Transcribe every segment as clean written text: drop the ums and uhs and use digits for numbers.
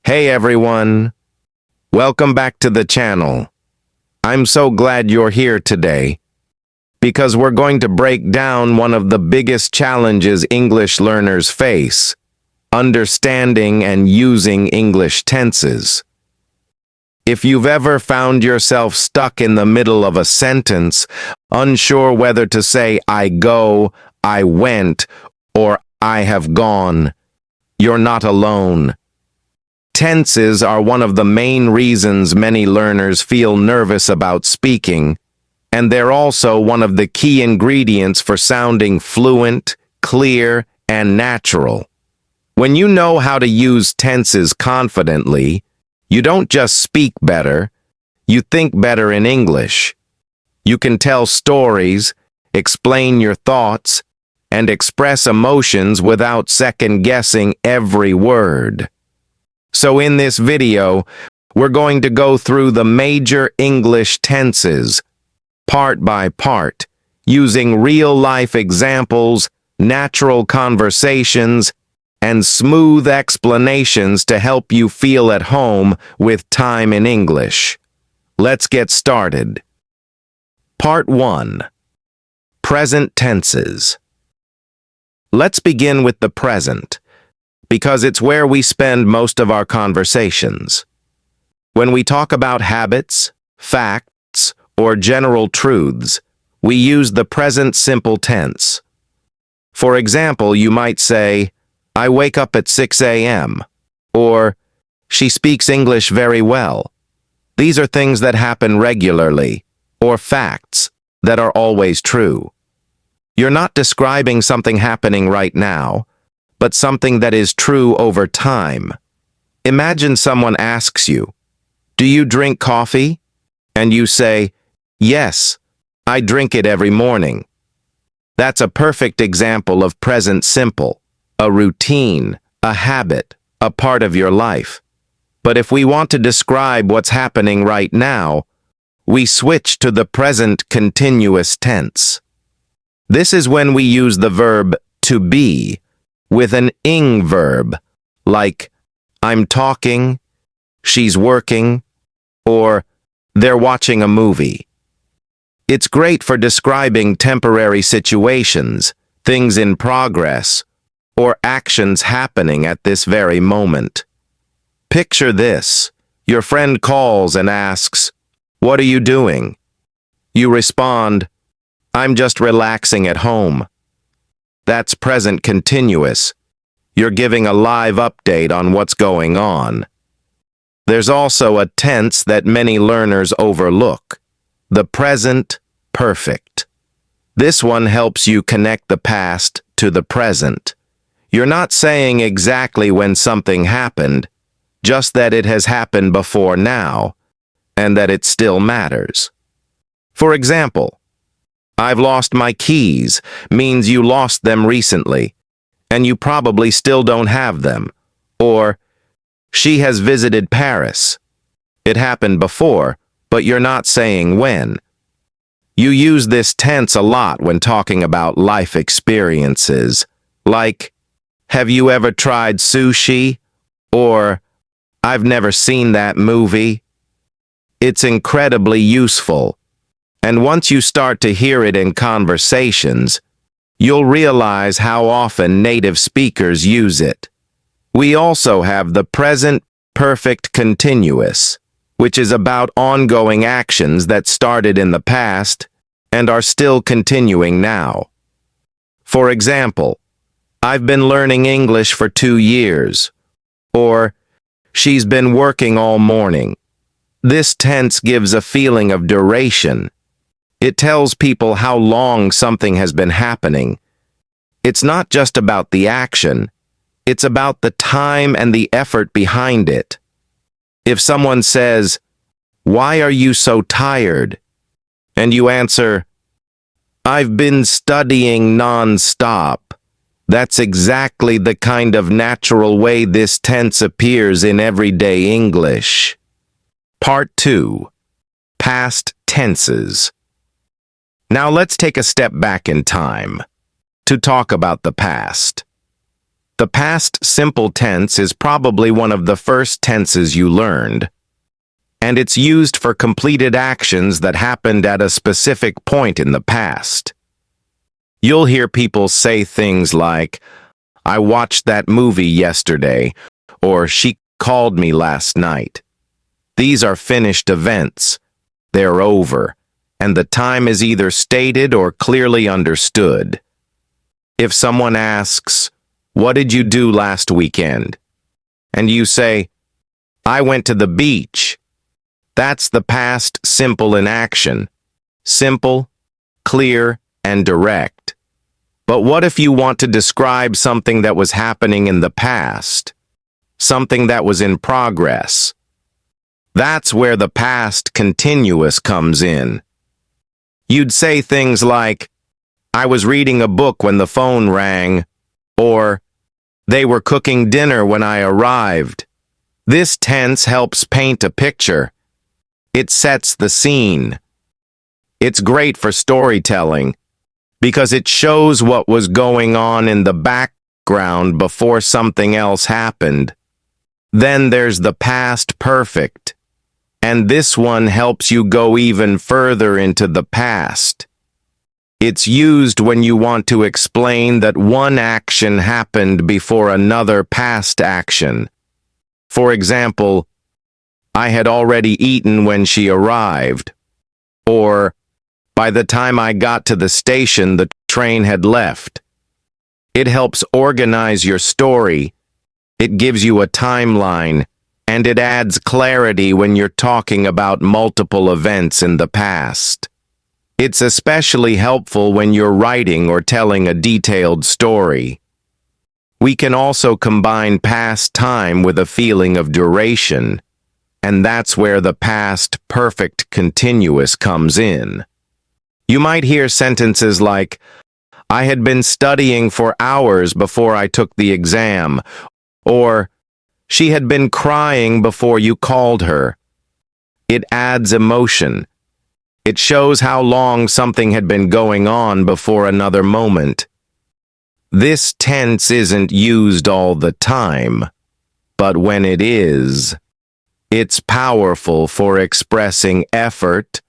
Hey everyone, welcome back to the channel. I'm so glad you're here today because we're going to break down one of the biggest challenges English learners face, understanding and using English tenses. If you've ever found yourself stuck in the middle of a sentence, unsure whether to say I go, I went, or I have gone, you're not alone. Tenses are one of the main reasons many learners feel nervous about speaking, and they're also one of the key ingredients for sounding fluent, clear, and natural. When you know how to use tenses confidently, you don't just speak better, you think better in English. You can tell stories, explain your thoughts, and express emotions without second-guessing every word. So in this video, we're going to go through the major English tenses, part by part, using real-life examples, natural conversations, and smooth explanations to help you feel at home with time in English. Let's get started. Part 1. Present tenses. Let's begin with the present, because it's where we spend most of our conversations. When we talk about habits, facts, or general truths, we use the present simple tense. For example, you might say, I wake up at 6 a.m., or she speaks English very well. These are things that happen regularly, or facts that are always true. You're not describing something happening right now, but something that is true over time. Imagine someone asks you, do you drink coffee? And you say, yes, I drink it every morning. That's a perfect example of present simple, a routine, a habit, a part of your life. But if we want to describe what's happening right now, we switch to the present continuous tense. This is when we use the verb to be, with an ing verb, like I'm talking, she's working, or they're watching a movie. It's great for describing temporary situations, things in progress, or actions happening at this very moment. Picture this. Your friend calls and asks, "What are you doing?" You respond, "I'm just relaxing at home." That's present continuous. You're giving a live update on what's going on. There's also a tense that many learners overlook, the present perfect. This one helps you connect the past to the present. You're not saying exactly when something happened, just that it has happened before now, and that it still matters. For example, I've lost my keys means you lost them recently, and you probably still don't have them. Or, she has visited Paris. It happened before, but you're not saying when. You use this tense a lot when talking about life experiences, like, have you ever tried sushi? Or, I've never seen that movie. It's incredibly useful. And once you start to hear it in conversations, you'll realize how often native speakers use it. We also have the present perfect continuous, which is about ongoing actions that started in the past and are still continuing now. For example, I've been learning English for 2 years, or she's been working all morning. This tense gives a feeling of duration. It tells people how long something has been happening. It's not just about the action, it's about the time and the effort behind it. If someone says, "Why are you so tired?" and you answer, "I've been studying non-stop," that's exactly the kind of natural way this tense appears in everyday English. Part 2. Past tenses. Now let's take a step back in time to talk about the past. The past simple tense is probably one of the first tenses you learned, and it's used for completed actions that happened at a specific point in the past. You'll hear people say things like, "I watched that movie yesterday," or "She called me last night." These are finished events. They're over, and the time is either stated or clearly understood. If someone asks, "What did you do last weekend?" and you say, "I went to the beach," that's the past simple in action. Simple, clear, and direct. But what if you want to describe something that was happening in the past? Something that was in progress? That's where the past continuous comes in. You'd say things like, "I was reading a book when the phone rang," or "They were cooking dinner when I arrived." This tense helps paint a picture. It sets the scene. It's great for storytelling because it shows what was going on in the background before something else happened. Then there's the past perfect, and this one helps you go even further into the past. It's used when you want to explain that one action happened before another past action. For example, "I had already eaten when she arrived," or "By the time I got to the station, the train had left." It helps organize your story. It gives you a timeline, and it adds clarity when you're talking about multiple events in the past. It's especially helpful when you're writing or telling a detailed story. We can also combine past time with a feeling of duration, and that's where the past perfect continuous comes in. You might hear sentences like, "I had been studying for hours before I took the exam," or "She had been crying before you called her." It adds emotion. It shows how long something had been going on before another moment. This tense isn't used all the time, but when it is, it's powerful for expressing effort,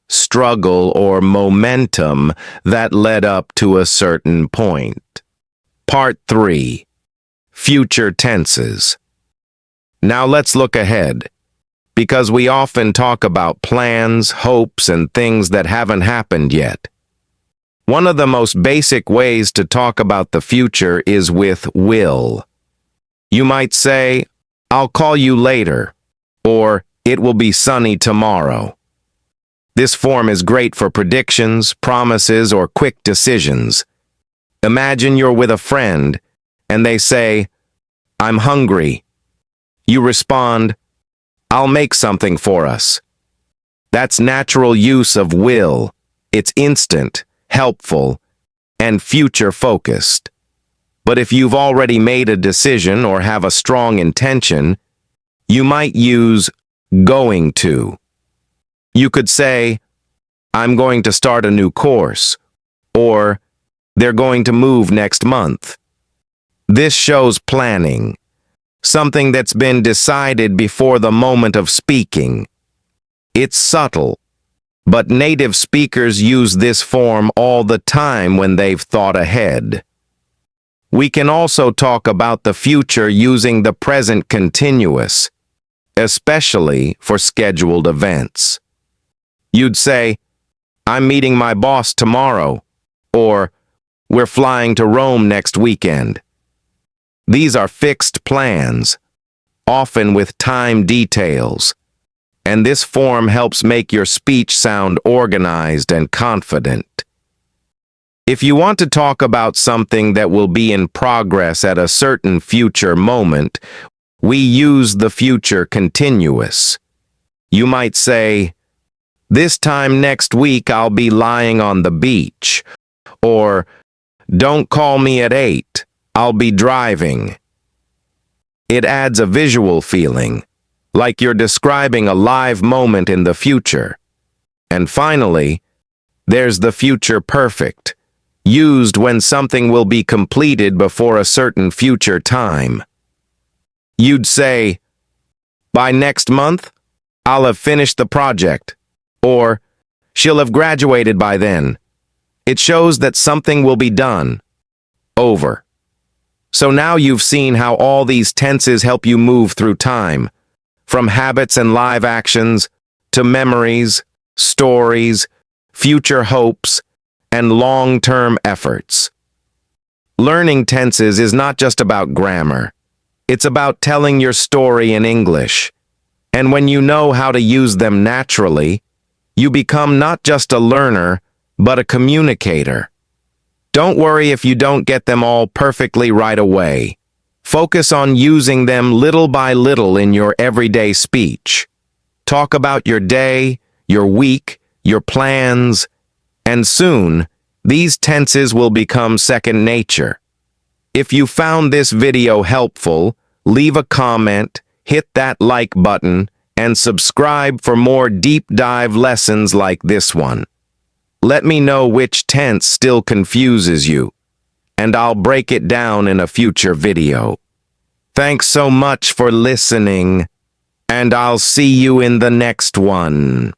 struggle, or momentum that led up to a certain point. Part 3. Future tenses. Now let's look ahead, because we often talk about plans, hopes, and things that haven't happened yet. One of the most basic ways to talk about the future is with will. You might say, "I'll call you later," or "It will be sunny tomorrow." This form is great for predictions, promises, or quick decisions. Imagine you're with a friend, and they say, "I'm hungry." You respond, "I'll make something for us." That's natural use of will. It's instant, helpful, and future-focused. But if you've already made a decision or have a strong intention, you might use going to. You could say, "I'm going to start a new course," or "They're going to move next month." This shows planning, something that's been decided before the moment of speaking. It's subtle, but native speakers use this form all the time when they've thought ahead. We can also talk about the future using the present continuous, especially for scheduled events. You'd say, "I'm meeting my boss tomorrow," or "We're flying to Rome next weekend." These are fixed plans, often with time details, and this form helps make your speech sound organized and confident. If you want to talk about something that will be in progress at a certain future moment, we use the future continuous. You might say, "This time next week I'll be lying on the beach," or "Don't call me at 8, I'll be driving." It adds a visual feeling, like you're describing a live moment in the future. And finally, there's the future perfect. used when something will be completed before a certain future time. You'd say, by next month, I'll have finished the project, or she'll have graduated by then. It shows that something will be done. Over. So now you've seen how all these tenses help you move through time, from habits and live actions to memories, stories, future hopes, and long-term efforts. Learning tenses is not just about grammar. It's about telling your story in English. And when you know how to use them naturally, you become not just a learner, but a communicator. Don't worry if you don't get them all perfectly right away. Focus on using them little by little in your everyday speech. Talk about your day, your week, your plans, and soon, these tenses will become second nature. If you found this video helpful, leave a comment, hit that like button, and subscribe for more deep dive lessons like this one. Let me know which tense still confuses you, and I'll break it down in a future video. Thanks so much for listening, and I'll see you in the next one.